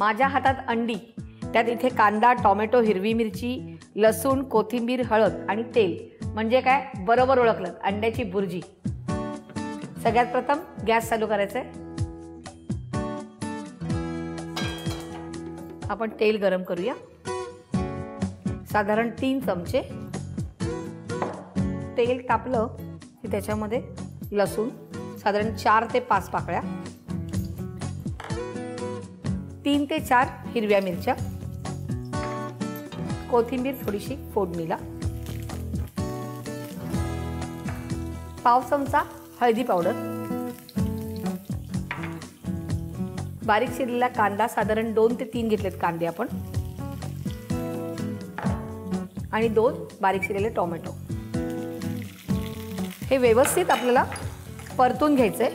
माझ्या हातात अंडी, त्यात इथे कांदा, टोमॅटो, हिरवी मिरची, लसूण, कोथिंबीर, हळद आणि तेल, म्हणजे काय बरोबर ओळखलं, अंड्याची भुर्जी. सगळ्यात प्रथम गॅस चालू करायचा आहे. आपण तेल गरम करूया. साधारण 3 चमचे. तेल तापलं की त्याच्यामध्ये लसूण साधारण 4 ते 5 पाकळ्या, 3 ते 4 हिरव्या मिरच्या, कोथिंबीर थोडीशी फोडणीला, पाव चमचा हळदी पावडर, बारीक चिरलेला कांदा, साधारण 2 ते 3 घेतलेत कांदे आपण, आणि 2 बारीक चिरलेले टोमॅटो. हे व्यवस्थित आपल्याला परतून घ्यायचंय.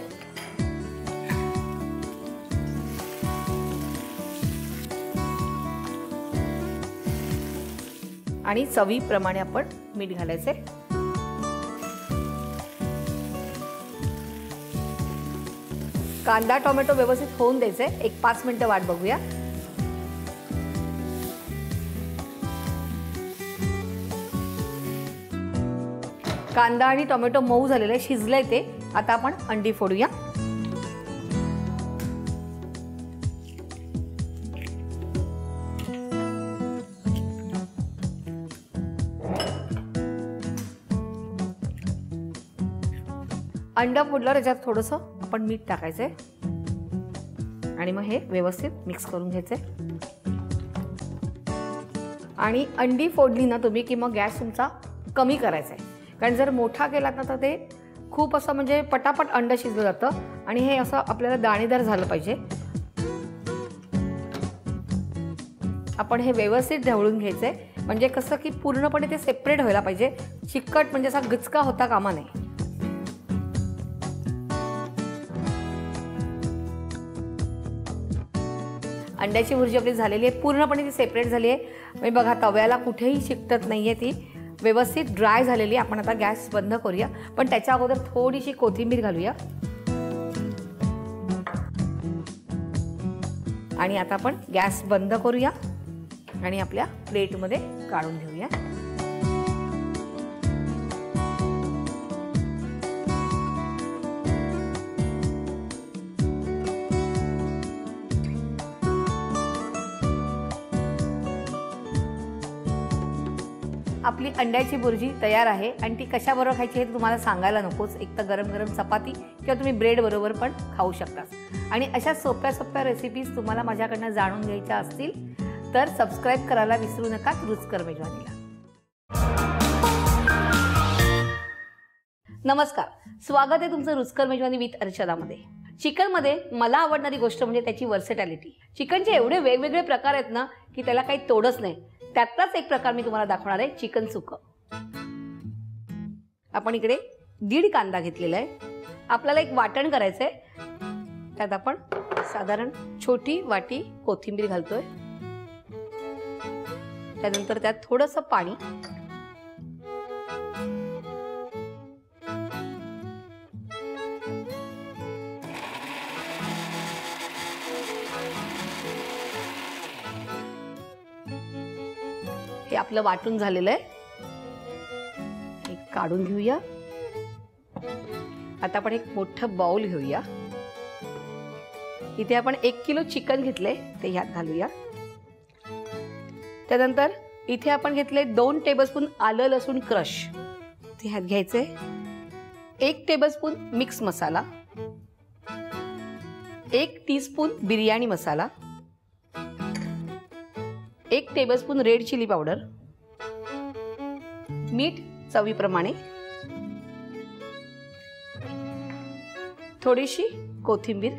आणि चवीप्रमाणे आपण मीठ घालायचंय. कांदा टोमॅटो व्यवस्थित होऊन द्यायचंय. एक 5 मिनिटं वाट बघूया. कांदा आणि टोमॅटो मऊ झालेले, शिजलंय ते. आता आपण अंडी फोडूया. अंडा फोडल्यावर याच्यात थोडंसं आपण मीठ टाकायचंय आणि मग हे व्यवस्थित मिक्स करून घ्यायचंय. आणि अंडी फोडली ना तुम्ही की मग गॅस तुमचा कमी करायचा आहे. कारण जर मोठा केलात ना तर ते खूप असं म्हणजे पटापट अंड शिजलं जातं आणि हे असं आपल्याला दाणेदार झालं पाहिजे. आपण हे व्यवस्थित ढवळून घ्यायचंय. म्हणजे कसं की पूर्णपणे ते सेपरेट व्हायला पाहिजे. चिकट म्हणजे असा गचका होता कामा नये. अंड्याची भुर्जी आपली झालेली आहे, पूर्णपणे ती सेपरेट झाली आहे. म्हणजे बघा तव्याला कुठेही चिकटत नाहीये, ती व्यवस्थित ड्राय झालेली आहे. आपण आता गॅस बंद करूया, पण त्याच्या अगोदर थोडीशी कोथिंबीर घालूया. आणि आता आपण गॅस बंद करूया आणि आपल्या प्लेटमध्ये काढून घेऊया. आपली अंड्याची भुर्जी तयार आहे. आणि ती कशाबरोबर खायची हे तुम्हाला सांगायला नकोच. एक तर गरम गरम चपाती किंवा तुम्ही ब्रेड बरोबर पण खाऊ शकता. आणि अशा सोप्या सोप्या रेसिपीज तुम्हाला माझ्याकडनं जाणून घ्यायच्या असतील तर सबस्क्राईब करायला विसरू नका रुचकर मेजवानीला. नमस्कार, स्वागत आहे तुमचं रुचकर मेजवानी विथ अर्चनामध्ये. चिकनमध्ये मला आवडणारी गोष्ट म्हणजे त्याची वर्सेटॅलिटी. चिकनचे एवढे वेगवेगळे प्रकार आहेत ना की त्याला काही तोडच नाही. त्यातलाच एक प्रकार मी तुम्हाला दाखवणार आहे, चिकन सुकं. आपण इकडे 1.5 कांदा घेतलेला आहे. आपल्याला एक वाटण करायचंय. त्यात आपण साधारण छोटी वाटी कोथिंबीर घालतोय. त्यानंतर त्यात थोडंसं पाणी, हे आपलं वाटून झालेलं आहे. एक काढून घेऊया. आता आपण एक मोठं बाउल घेऊया. इथे आपण 1 किलो चिकन घेतले, ते ह्यात घालूया. त्यानंतर इथे आपण घेतले 2 टेबलस्पून आलं लसूण क्रश, ते ह्यात घ्यायचे. 1 टेबलस्पून मिक्स मसाला, 1 टीस्पून बिर्याणी मसाला, 1 टेबलस्पून रेड चिली पावडर, मीठ चवीप्रमाणे, थोडीशी कोथिंबीर.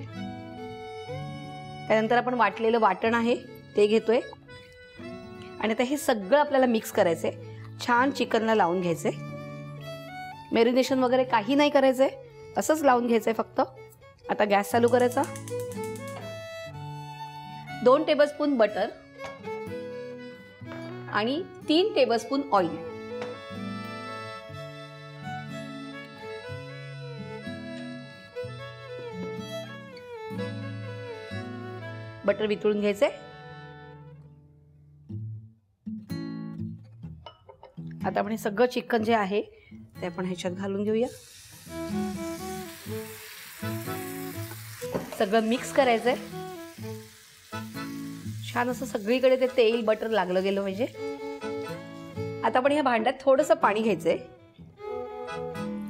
त्यानंतर आपण वाटलेलं वाटण आहे ते घेतोय. आणि आता हे सगळं आपल्याला मिक्स करायचंय. छान चिकनला लावून घ्यायचंय. मॅरिनेशन वगैरे काही नाही करायचंय, असंच लावून घ्यायचंय फक्त. आता गॅस चालू करायचा. 2 टेबलस्पून बटर आणि 3 टेबलस्पून ऑइल. बटर वितळून घ्यायचंय. आता आपण हे सगळं चिकन जे आहे ते आपण ह्याच्यात घालून घेऊया. सगळं मिक्स करायचंय. छान असं सगळीकडे ते तेल बटर लागलं गेलं पाहिजे. आता आपण ह्या भांड्यात थोडंसं पाणी घ्यायचंय.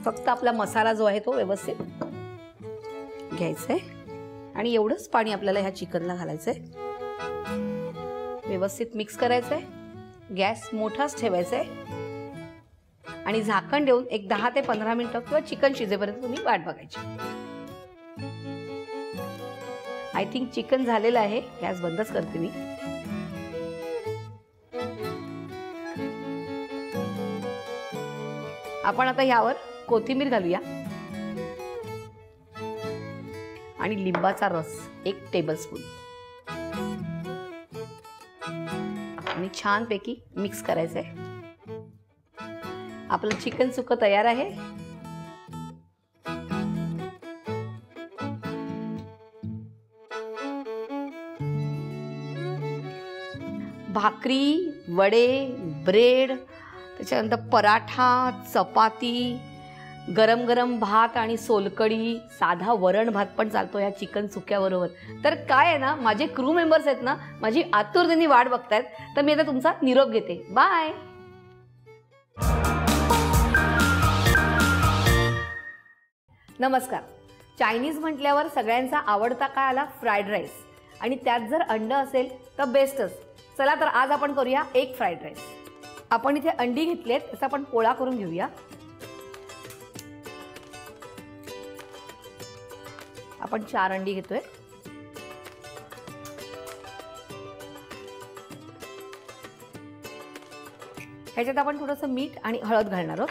फक्त आपला मसाला जो आहे तो व्यवस्थित घ्यायचा आहे आणि एवढंच पाणी आपल्याला ह्या चिकनला घालायचंय. व्यवस्थित मिक्स करायचंय. गॅस मोठाच ठेवायचा आहे आणि झाकण देऊन एक 10 ते 15 मिनिटं किंवा चिकन शिजेपर्यंत तुम्ही वाट बघायची. आय थिंक चिकन झालेलं आहे. गॅस बंदच करते मी. आपण आता यावर कोथिंबीर घालूया आणि लिंबाचा रस 1 टेबलस्पून आणि छानपैकी मिक्स करायचंय. आपलं चिकन सुक्कं तयार आहे. भाकरी, वडे, ब्रेड, त्याच्यानंतर पराठा, चपाती, गरम गरम भात आणि सोलकढी, साधा वरण भात पण चालतो या चिकन सुक्याबरोबर. तर काय आहे ना, माझे क्रू मेंबर्स आहेत ना, माझी आतुरतेने वाट बघतायत. तर मी आता तुमचा निरोप घेते. बाय. नमस्कार. चायनीज म्हटल्यावर सगळ्यांचा आवडता काय आला? Fried rice. आणि त्यात जर अंड असेल तर बेस्टच. चला तर आज आपण करूया एक फ्राईड राईस. आपण इथे अंडी घेतलीत, त्याचा आपण पोळा करून घेऊया. आपण 4 अंडी घेतोय. ह्याच्यात आपण थोडंसं मीठ आणि हळद घालणार आहोत.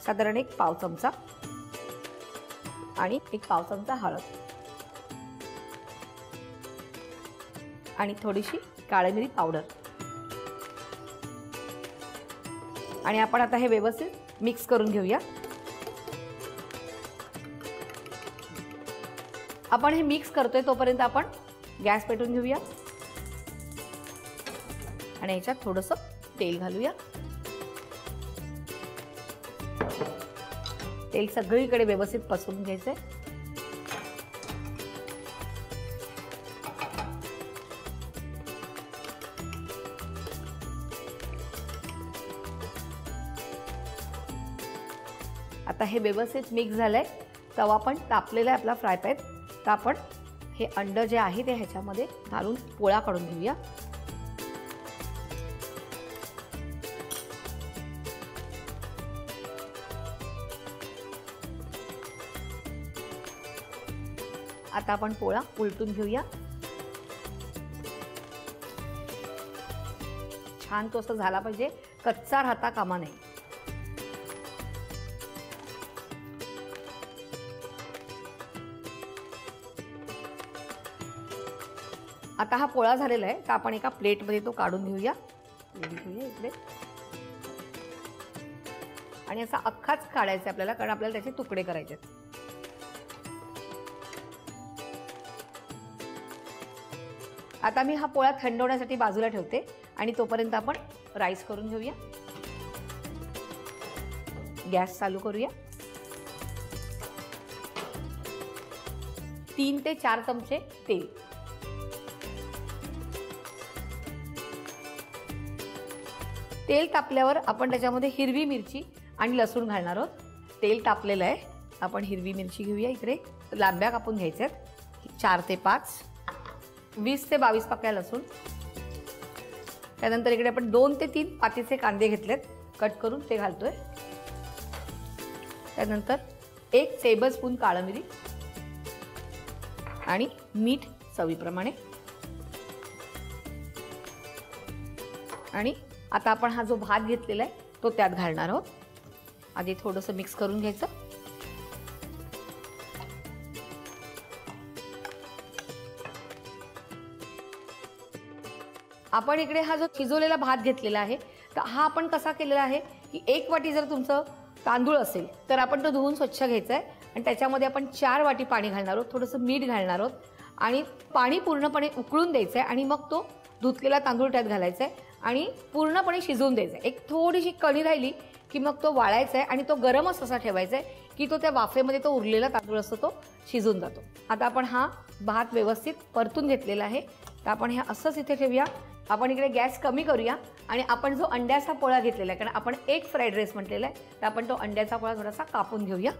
साधारण 1 पाव चमचा आणि 1 पाव चमचा हळद आणि थोडीशी काळी मिरी पावडर. आणि आपण आता हे व्यवस्थित मिक्स करून घेऊया. आपण हे मिक्स करतोय तोपर्यंत आपण गॅस पेटवून घेऊया आणि याच्यात थोडंसं तेल घालूया. तेल सगळीकडे व्यवस्थित पसरून घ्यायचंय. आता हे व्यवस्थित मिक्स झालंय. तवा पण तापलेला आहे आपला फ्राय पॅन. तर आपण हे अंड जे आहे ते ह्याच्यामध्ये घालून पोळा काढून घेऊया. आता आपण पोळा उलटून घेऊया. छान तो असं झाला पाहिजे, कच्चा राहता कामा नये. आता हा पोळा झालेला आहे, तर आपण एका प्लेटमध्ये तो काढून घेऊया. इकडे आणि असा अख्खाच काढायचा आपल्याला, कारण आपल्याला त्याचे तुकडे करायचे. आता मी हा पोळा थंड होण्यासाठी बाजूला ठेवते आणि तोपर्यंत आपण राईस करून घेऊया. गॅस चालू करूया. 3 ते 4 चमचे तेल. तेल तापल्यावर आपण त्याच्यामध्ये हिरवी मिरची आणि लसूण घालणार आहोत. तेल तापलेलं आहे. आपण हिरवी मिरची घेऊया. इकडे लांब्या कापून घ्यायच्यात 4 ते 5, 20 ते 22 पाकळ्या लसूण. त्यानंतर इकडे आपण 2 ते 3 पातीचे कांदे घेतलेत, कट करून ते घालतोय. त्यानंतर 1 टेबलस्पून काळं मिरी आणि मीठ चवीप्रमाणे. आणि आता आपण हा जो भात घेतलेला आहे तो त्यात घालणार आहोत. आधी थोडंसं मिक्स करून घ्यायचं. आपण इकडे हा जो शिजवलेला भात घेतलेला आहे, तर हा आपण कसा केलेला आहे की 1 वाटी जर तुमचं तांदूळ असेल तर आपण तो धुवून स्वच्छ घ्यायचा आहे आणि त्याच्यामध्ये आपण 4 वाटी पाणी घालणार आहोत. थोडंसं मीठ घालणार आहोत आणि पाणी पूर्णपणे उकळून द्यायचं आहे आणि मग तो धुतलेला तांदूळ त्यात घालायचा आहे आणि पूर्णपणे शिजवून द्यायचा आहे. एक थोडीशी कणी राहिली की मग तो वाळायचा आहे आणि तो गरमच असा ठेवायचा आहे की तो त्या वाफेमध्ये तो उरलेला तांदूळ असतो तो शिजून जातो. आता आपण हा भात व्यवस्थित परतून घेतलेला आहे, तर आपण हे असंच इथे ठेवूया. आपण इकडे गॅस कमी करूया आणि आपण जो अंड्याचा पोळा घेतलेला आहे, कारण आपण एक फ्राईड राईस म्हटलेला आहे, तर आपण तो अंड्याचा पोळा थोडासा कापून घेऊया.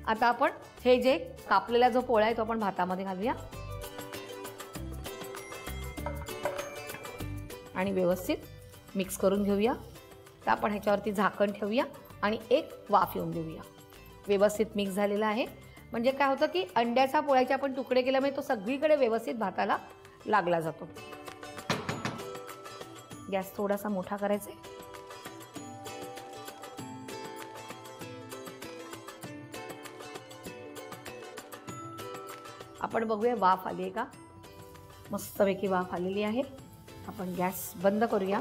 आता आपण हे जे कापलेला जो पोळा आहे तो आपण भातामध्ये घालूया आणि व्यवस्थित मिक्स करून घेऊया. तर आपण ह्याच्यावरती झाकण ठेवूया आणि एक वाफ येऊन देऊया. व्यवस्थित मिक्स झालेला आहे, म्हणजे काय होतं की अंड्याचा पोळ्याचे आपण तुकडे केल्यामुळे तो सगळीकडे व्यवस्थित भाताला लागला जातो. गॅस थोडासा मोठा करायचा आहे. आपण बघूया वाफ आली आहे का. मस्तपैकी वाफ आलेली आहे. आपण गॅस बंद करूया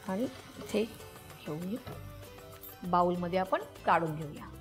आणि इथे घेऊया बाउलमध्ये आपण काढून घेऊया.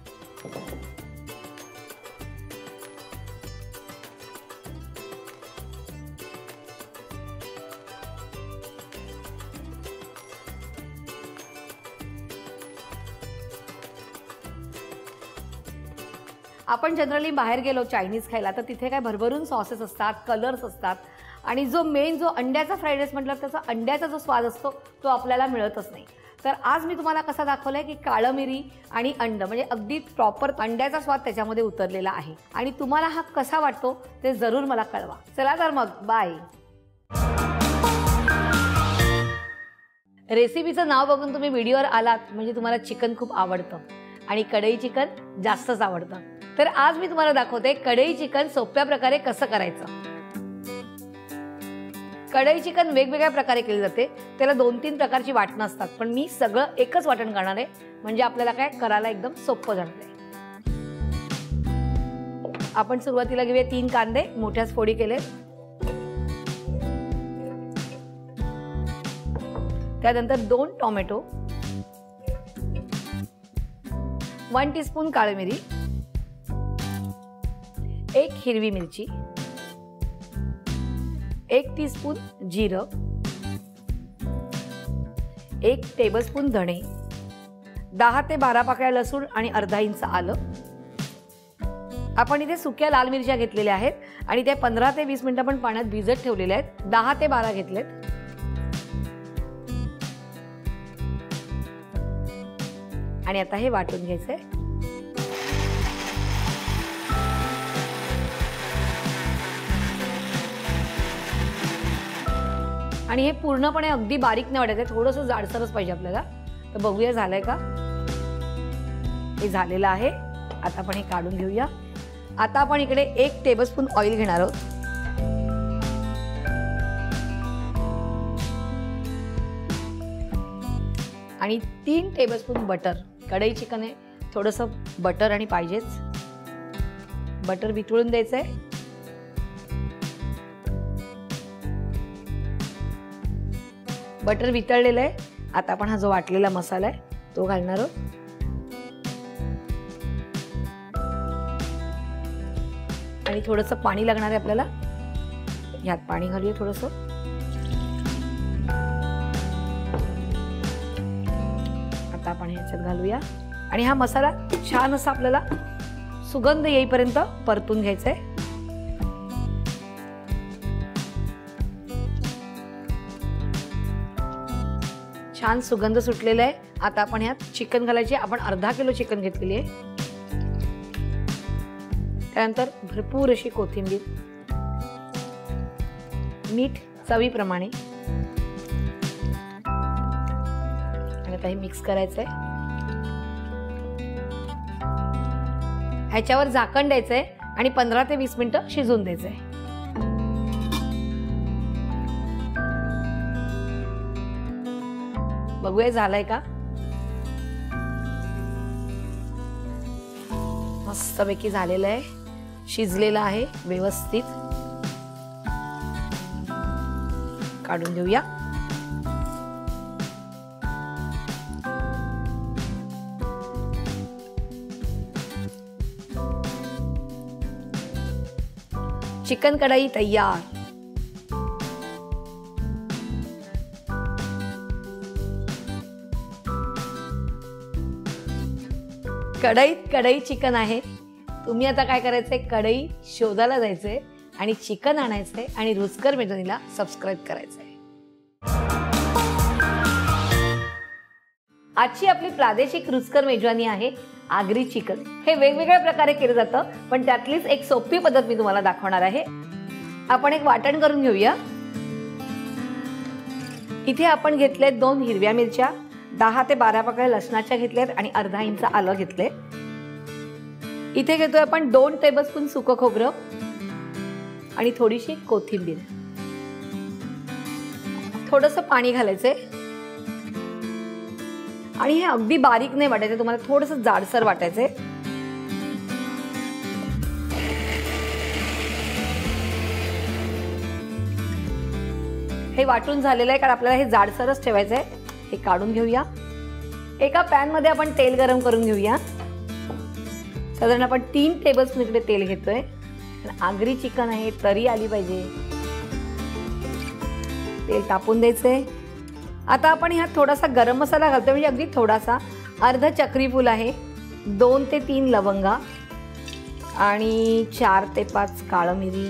आपण जनरली बाहेर गेलो चायनीज खायला तर तिथे काय भरभरून सॉसेस असतात, कलर्स असतात आणि जो मेन जो अंड्याचा फ्राईड राईस म्हटलं त्याचा अंड्याचा जो स्वाद असतो तो आपल्याला मिळतच नाही. तर आज मी तुम्हाला कसा दाखवलाय की काळं मिरी आणि अंड म्हणजे अगदी प्रॉपर अंड्याचा स्वाद त्याच्यामध्ये उतरलेला आहे आणि तुम्हाला हा कसा वाटतो ते जरूर मला कळवा. चला तर मग बाय. रेसिपीचं नाव बघून तुम्ही व्हिडिओवर आलात म्हणजे तुम्हाला चिकन खूप आवडतं आणि कढई चिकन जास्तच आवडतं. तर आज मी तुम्हाला दाखवते कढई चिकन सोप्या प्रकारे कसं करायचं. कढई चिकन वेगवेगळ्या प्रकारे केले जाते, त्याला 2-3 प्रकारची वाटणं असतात, पण मी सगळं एकच वाटण करणार आहे म्हणजे आपल्याला काय करायला एकदम सोपं जाणार आहे. आपण सुरुवातीला घेऊया 3 कांदे मोठ्याच फोडी केले, त्यानंतर 2 टोमॅटो, 1 टीस्पून काळी मिरी, 1 हिरवी मिरची, 1 टीस्पून जिरं, 1 टेबलस्पून धणे, 10 ते 12 पाकळ्या लसूण आणि अर्धा इंच आलं. आपण इथे सुक्या लाल मिरच्या घेतलेल्या आहेत आणि त्या 15 ते 20 मिनिटं आपण पाण्यात भिजत ठेवलेल्या आहेत. 10 ते 12 घेतलेत. आणि आता हे वाटून घ्यायचंय. आणि हे पूर्णपणे अगदी बारीक नाही वाटायचं, थोडंसं जाडसरच पाहिजे आपल्याला. तर बघूया झालंय का. हे झालेलं आहे. आता आपण हे काढून घेऊया. आता आपण इकडे 1 टेबलस्पून ऑइल घेणार आहोत. आणि 3 टेबलस्पून बटर. कढई चिकन आहे, थोडंसं बटर आणि पाहिजेच. बटर वितळून द्यायचंय. बटर वितळलेलं आहे. आता आपण हा जो वाटलेला मसाला आहे तो घालणार आहोत. आणि थोडंसं पाणी लागणार आहे आपल्याला. यात पाणी घालूया थोडंसं. आता आपण ह्याच्यात घालूया आणि हा मसाला छान असा आपल्याला सुगंध येईपर्यंत परतून घ्यायचा आहे. छान सुगंध सुटलेला आहे. आता आपण ह्यात चिकन घालायचे. आपण अर्धा किलो चिकन घेतलेली आहे. त्यानंतर भरपूर अशी कोथिंबीर, मीठ चवीप्रमाणे. आणि आता हे मिक्स करायचंय. ह्याच्यावर झाकण द्यायचंय आणि 15 ते 20 मिनिटं शिजवून द्यायचंय. बघूया झालंय का. मस्तपैकी झालेलं आहे, शिजलेलं आहे व्यवस्थित. काढून घेऊया. चिकन कढई तयार. कढईत कढई चिकन आहे. तुम्ही आता काय करायचंय, कढई शोधायला जायचंय आणि चिकन आणायचंय आणि रुचकर मेजवानीला सबस्क्राईब करायचंय. आजची आपली प्रादेशिक रुचकर मेजवानी आहे आगरी चिकन. हे वेगवेगळ्या प्रकारे केलं जातं, पण त्यातलीच एक सोपी पद्धत मी तुम्हाला दाखवणार आहे. आपण एक वाटण करून घेऊया. इथे आपण घेतले 2 हिरव्या मिरच्या, 10 ते 12 पाकळ्या लसणाच्या घेतल्यात आणि अर्धा इंच आलं घेतले. इथे घेतोय आपण 2 टेबलस्पून सुकं खोबरं आणि थोडीशी कोथिंबीर. थोडंसं पाणी घालायचंय आणि हे अगदी बारीक नाही वाटायचं, तुम्हाला थोडंसं जाडसर वाटायचंय. हे वाटून झालेलं आहे, कारण आपल्याला हे जाडसरच ठेवायचंय. हे काढून घेऊया. एका पॅन मध्ये आपण तेल गरम करून घेऊया. साधारण आपण 3 टेबलस्पून इकडे तेल घेतोय. आगरी चिकन आहे, तरी आली पाहिजे. तेल तापून द्यायचंय. आता आपण ह्यात थोडासा गरम मसाला घालतोय, म्हणजे अगदी थोडासा. अर्ध चक्री फूल आहे, 2 ते 3 लवंगा आणि 4 ते 5 काळं मिरी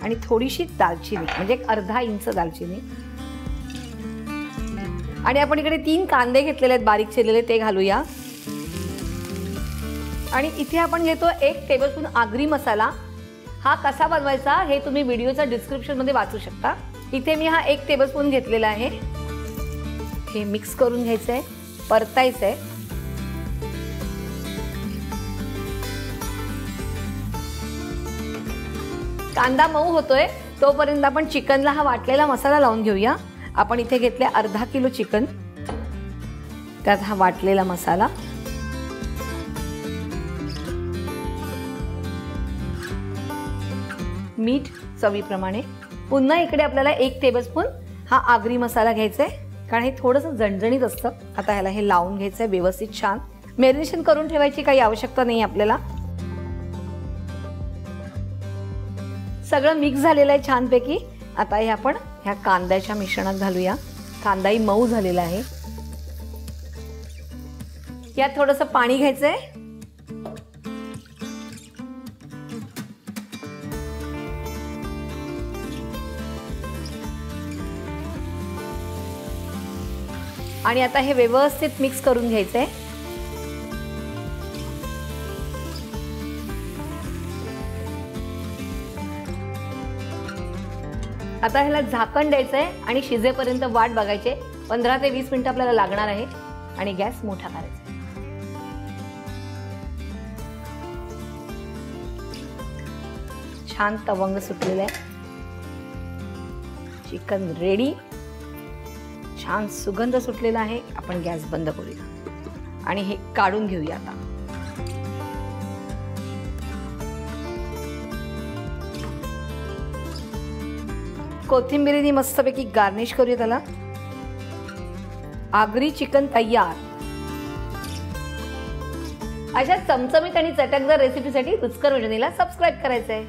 आणि थोडीशी दालचिनी, म्हणजे अर्धा इंच दालचिनी. आणि आपण इकडे 3 कांदे घेतलेले आहेत बारीक चिरलेले, ते घालूया. आणि इथे आपण घेतो 1 टेबलस्पून आगरी मसाला. हा कसा बनवायचा हे तुम्ही व्हिडिओच्या डिस्क्रिप्शन मध्ये वाचू शकता. इथे मी हा 1 टेबलस्पून घेतलेला आहे. हे मिक्स करून घ्यायचंय, परतायचंय. कांदा मऊ होतोय तोपर्यंत आपण चिकनला हा वाटलेला मसाला लावून घेऊया. आपण इथे घेतले अर्धा किलो चिकन, त्यात हा वाटलेला मसाला, मीठ चवीप्रमाणे. पुन्हा इकडे आपल्याला 1 टेबलस्पून हा आगरी मसाला घ्यायचा आहे, कारण हे थोडंसं झणझणीत असतं. आता ह्याला हे लावून घ्यायचंय व्यवस्थित. छान मॅरिनेशन करून ठेवायची काही आवश्यकता नाही आपल्याला. सगळं मिक्स झालेलं आहे छानपैकी. आता हे आपण ह्या कांद्याच्या मिश्रणात घालूया. कांदाही मऊ झालेला आहे. यात थोडंसं पाणी घ्यायचंय. आणि आता हे व्यवस्थित मिक्स करून घ्यायचंय. आता ह्याला झाकण द्यायचंय आणि शिजेपर्यंत वाट बघायची. 15 ते 20 मिनिटं आपल्याला लागणार आहे. आणि गॅस मोठा करायचा. छान तवंग सुटलेला आहे. Chicken ready. छान सुगंध सुटलेला आहे. आपण गॅस बंद करूया आणि हे काढून घेऊया. आता कोथिंबीरीने मस्तपैकी गार्निश करूया त्याला. आगरी चिकन तयार. अशा चमचमीत आणि चटकदार रेसिपीसाठी रुचकर मेजवानीला सबस्क्राईब करायचंय.